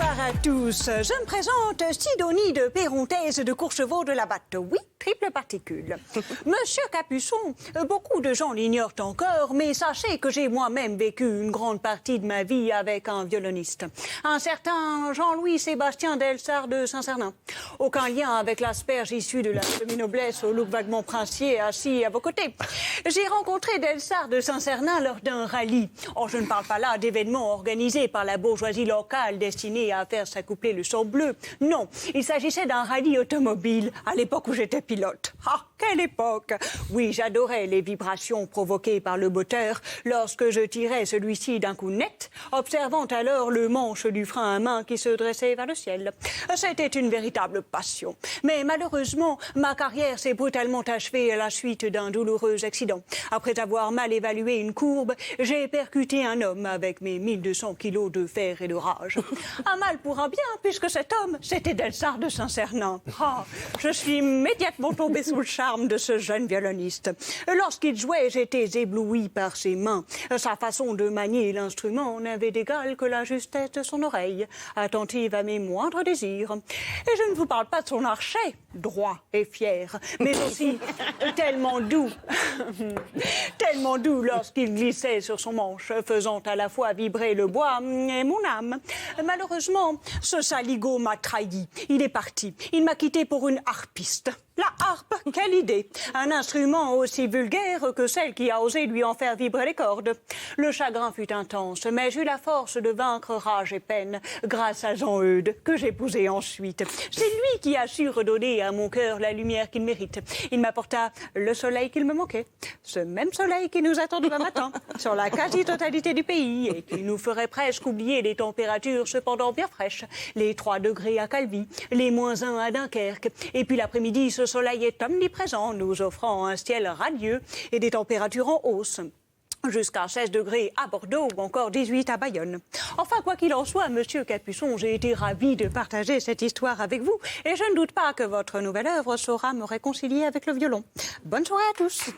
Bonsoir à tous. Je me présente Sidonie de Pérontaise de Courcheveau de la Batte. Oui, triple particule. Monsieur Capuçon, beaucoup de gens l'ignorent encore, mais sachez que j'ai moi-même vécu une grande partie de ma vie avec un violoniste. Un certain Jean-Louis Sébastien Delsart de Saint-Cernin. Aucun lien avec l'asperge issue de la semi-noblesse au look vaguement princier assis à vos côtés. J'ai rencontré Delsart de Saint-Cernin lors d'un rallye. Oh, je ne parle pas là d'événements organisés par la bourgeoisie locale destiné à faire s'accoupler le sang bleu. Non, il s'agissait d'un rallye automobile à l'époque où j'étais pilote. Ah, quelle époque! Oui, j'adorais les vibrations provoquées par le moteur lorsque je tirais celui-ci d'un coup net, observant alors le manche du frein à main qui se dressait vers le ciel. C'était une véritable passion. Mais malheureusement, ma carrière s'est brutalement achevée à la suite d'un douloureux accident. Après avoir mal évalué une courbe, j'ai percuté un homme avec mes 1200 kilos de fer et de rage. Un mal pour un bien, puisque cet homme, c'était Delsart de Saint-Cernin. Ah, je suis immédiatement tombée sous le charme de ce jeune violoniste. Lorsqu'il jouait, j'étais éblouie par ses mains. Sa façon de manier l'instrument n'avait d'égal que la justesse de son oreille, attentive à mes moindres désirs. Et je ne vous parle pas de son archet, droit et fier, mais aussi tellement doux lorsqu'il glissait sur son manche, faisant à la fois vibrer le bois et mon âme. Malheureusement, ce saligo m'a trahi. Il est parti. Il m'a quitté pour une harpiste. La harpe, quelle idée! Un instrument aussi vulgaire que celle qui a osé lui en faire vibrer les cordes. Le chagrin fut intense, mais j'eus la force de vaincre rage et peine grâce à Jean-Eudes, que j'épousai ensuite. C'est lui qui a su redonner à mon cœur la lumière qu'il mérite. Il m'apporta le soleil qu'il me manquait. Ce même soleil qui nous attend demain matin, sur la quasi-totalité du pays, et qui nous ferait presque oublier les températures cependant bien fraîches. Les 3 degrés à Calvi, les -1 à Dunkerque, et puis l'après-midi, ce soleil est omniprésent, nous offrant un ciel radieux et des températures en hausse. Jusqu'à 16 degrés à Bordeaux ou encore 18 à Bayonne. Enfin, quoi qu'il en soit, Monsieur Capuçon, j'ai été ravie de partager cette histoire avec vous et je ne doute pas que votre nouvelle œuvre saura me réconcilier avec le violon. Bonne soirée à tous.